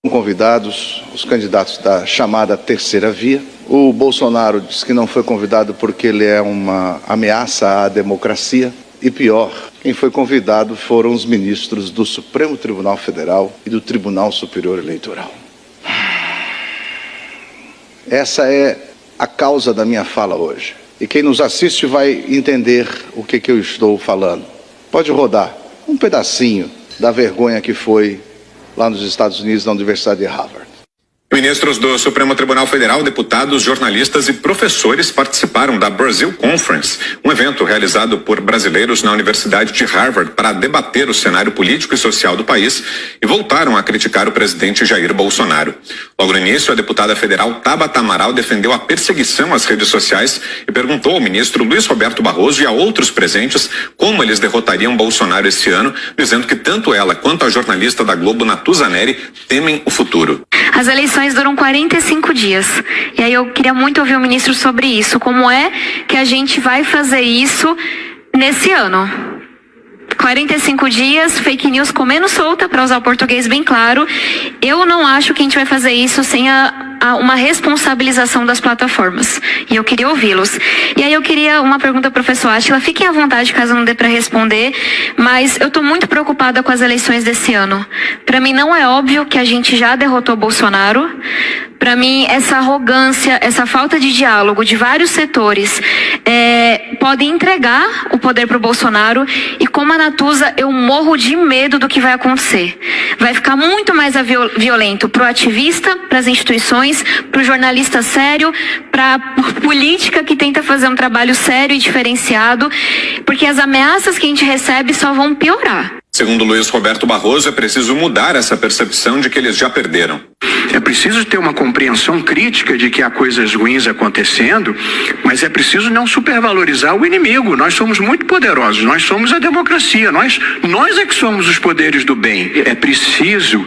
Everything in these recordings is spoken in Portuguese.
Convidados os candidatos da chamada terceira via. O Bolsonaro disse que não foi convidado porque ele é uma ameaça à democracia. E pior, quem foi convidado foram os ministros do Supremo Tribunal Federal e do Tribunal Superior Eleitoral. Essa é a causa da minha fala hoje. E quem nos assiste vai entender o que eu estou falando. Pode rodar um pedacinho da vergonha que foi lá nos Estados Unidos, na Universidade de Harvard. Ministros do Supremo Tribunal Federal, deputados, jornalistas e professores participaram da Brazil Conference, um evento realizado por brasileiros na Universidade de Harvard para debater o cenário político e social do país e voltaram a criticar o presidente Jair Bolsonaro. Logo no início, a deputada federal Tabata Amaral defendeu a perseguição às redes sociais e perguntou ao ministro Luiz Roberto Barroso e a outros presentes como eles derrotariam Bolsonaro esse ano, dizendo que tanto ela quanto a jornalista da Globo, Natuza Neri, temem o futuro. As eleições duram 45 dias. E aí eu queria muito ouvir o ministro sobre isso. Como é que a gente vai fazer isso nesse ano? 45 dias, fake news comendo solta, para usar o português bem claro. Eu não acho que a gente vai fazer isso sem uma responsabilização das plataformas. E eu queria ouvi-los. E aí eu queria uma pergunta ao professor Átila. Fiquem à vontade caso não dê para responder, mas eu estou muito preocupada com as eleições desse ano. Para mim não é óbvio que a gente já derrotou Bolsonaro. Para mim, essa arrogância, essa falta de diálogo de vários setores pode entregar o poder para o Bolsonaro. E como a Natuza, eu morro de medo do que vai acontecer. Vai ficar muito mais violento para o ativista, para as instituições, para o jornalista sério, para a política que tenta fazer um trabalho sério e diferenciado, porque as ameaças que a gente recebe só vão piorar. Segundo Luiz Roberto Barroso, é preciso mudar essa percepção de que eles já perderam. É preciso ter uma compreensão crítica de que há coisas ruins acontecendo, mas é preciso não supervalorizar o inimigo. Nós somos muito poderosos, nós somos a democracia, nós é que somos os poderes do bem. É preciso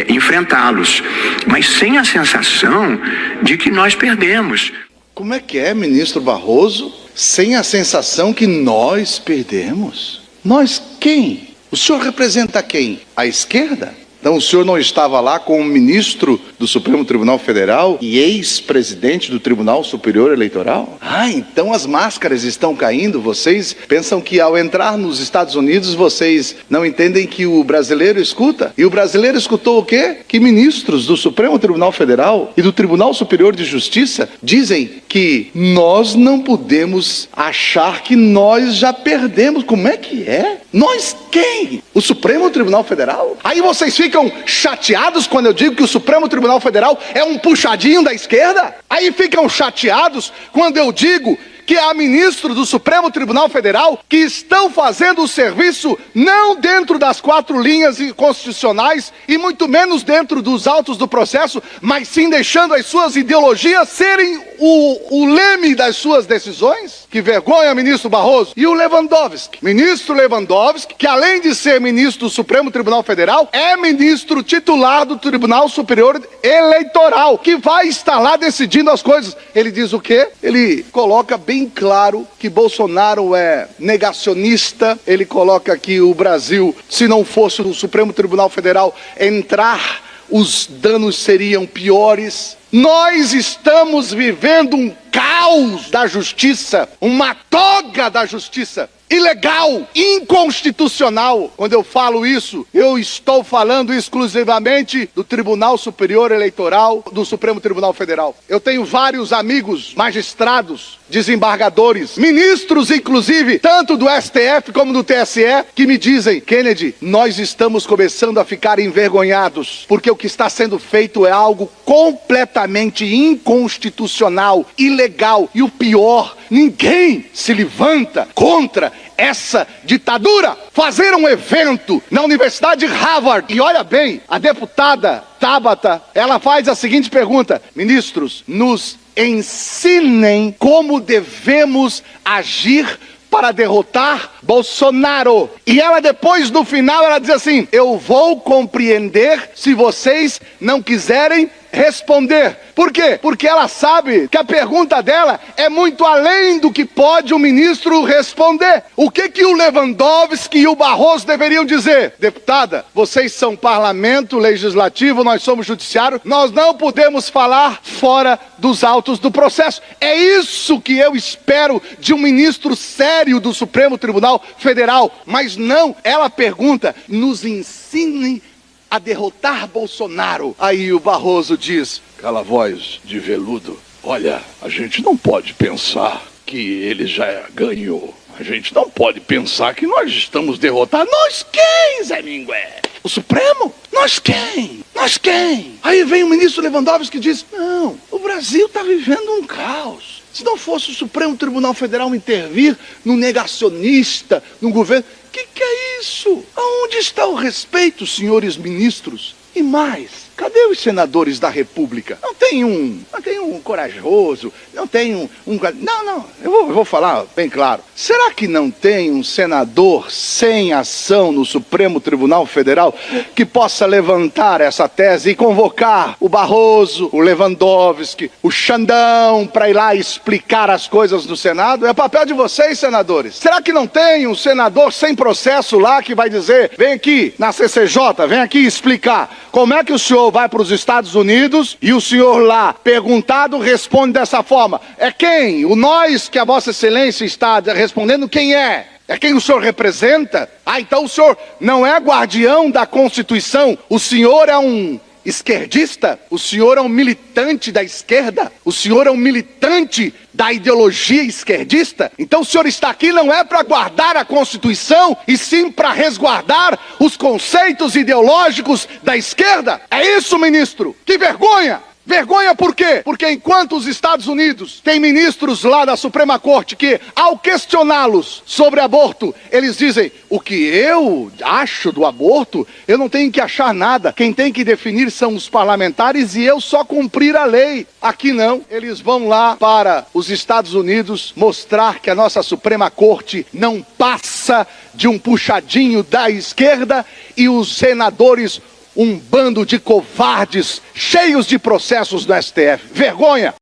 enfrentá-los, mas sem a sensação de que nós perdemos. Como é que é, ministro Barroso, sem a sensação que nós perdemos? Nós quem? O senhor representa quem? A esquerda? Então o senhor não estava lá com o ministro do Supremo Tribunal Federal e ex-presidente do Tribunal Superior Eleitoral? Então as máscaras estão caindo. Vocês pensam que ao entrar nos Estados Unidos vocês não entendem que o brasileiro escuta? E o brasileiro escutou o quê? Que ministros do Supremo Tribunal Federal e do Tribunal Superior de Justiça dizem que nós não podemos achar que nós já perdemos. Como é que é? Nós quem? O Supremo Tribunal Federal? Aí vocês ficam chateados quando eu digo que o Supremo Tribunal Federal é um puxadinho da esquerda? Aí ficam chateados quando eu digo que há ministros do Supremo Tribunal Federal que estão fazendo o serviço não dentro das 4 linhas constitucionais e muito menos dentro dos autos do processo, mas sim deixando as suas ideologias serem o leme das suas decisões? Que vergonha, ministro Barroso! E o Lewandowski, ministro Lewandowski, que além de ser ministro do Supremo Tribunal Federal, é ministro titular do Tribunal Superior Eleitoral, que vai estar lá decidindo as coisas. Ele diz o quê? Ele coloca bem claro que Bolsonaro é negacionista. Ele coloca que o Brasil, se não fosse o Supremo Tribunal Federal entrar, os danos seriam piores. Nós estamos vivendo um caos da justiça, uma toga da justiça, ilegal, inconstitucional. Quando eu falo isso, eu estou falando exclusivamente do Tribunal Superior Eleitoral, do Supremo Tribunal Federal. Eu tenho vários amigos magistrados, desembargadores, ministros inclusive, tanto do STF como do TSE, que me dizem: Kennedy, nós estamos começando a ficar envergonhados, porque o que está sendo feito é algo completamente inconstitucional, ilegal, e o pior, ninguém se levanta contra essa ditadura. Fazer um evento na Universidade de Harvard, e olha bem, a deputada Tabata, ela faz a seguinte pergunta: ministros, nos ensinem como devemos agir para derrotar Bolsonaro. E ela depois, no final, ela diz assim: eu vou compreender se vocês não quiserem responder. Por quê? Porque ela sabe que a pergunta dela é muito além do que pode o ministro responder. O que o Lewandowski e o Barroso deveriam dizer? Deputada, vocês são parlamento legislativo, nós somos judiciário, nós não podemos falar fora dos autos do processo. É isso que eu espero de um ministro sério do Supremo Tribunal Federal. Mas não, ela pergunta, nos ensine a derrotar Bolsonaro. Aí o Barroso diz, aquela voz de veludo, olha, a gente não pode pensar que ele já ganhou. A gente não pode pensar que nós estamos derrotados. Nós quem, Zé Mingué? O Supremo? Nós quem? Nós quem? Aí vem o ministro Lewandowski que diz, não, o Brasil está vivendo um caos. Se não fosse o Supremo Tribunal Federal intervir no negacionista, no governo... Que é isso? Aonde está o respeito, senhores ministros? E mais, cadê os senadores da República? Não tem um corajoso, não tem um... Não, eu vou falar bem claro. Será que não tem um senador sem ação no Supremo Tribunal Federal que possa levantar essa tese e convocar o Barroso, o Lewandowski, o Xandão para ir lá explicar as coisas no Senado? É papel de vocês, senadores. Será que não tem um senador sem processo lá que vai dizer, vem aqui na CCJ, vem aqui explicar como é que o senhor vai para os Estados Unidos e o senhor lá, perguntado, responde dessa forma. É quem? O nós que a Vossa Excelência está respondendo, quem é? É quem o senhor representa? Ah, então o senhor não é guardião da Constituição? O senhor é um esquerdista? O senhor é um militante da esquerda? O senhor é um militante da ideologia esquerdista? Então o senhor está aqui não é para guardar a Constituição, e sim para resguardar os conceitos ideológicos da esquerda? É isso, ministro? Que vergonha! Vergonha por quê? Porque enquanto os Estados Unidos têm ministros lá da Suprema Corte que, ao questioná-los sobre aborto, eles dizem, o que eu acho do aborto, eu não tenho que achar nada. Quem tem que definir são os parlamentares e eu só cumprir a lei. Aqui não, eles vão lá para os Estados Unidos mostrar que a nossa Suprema Corte não passa de um puxadinho da esquerda e os senadores um bando de covardes cheios de processos no STF. Vergonha!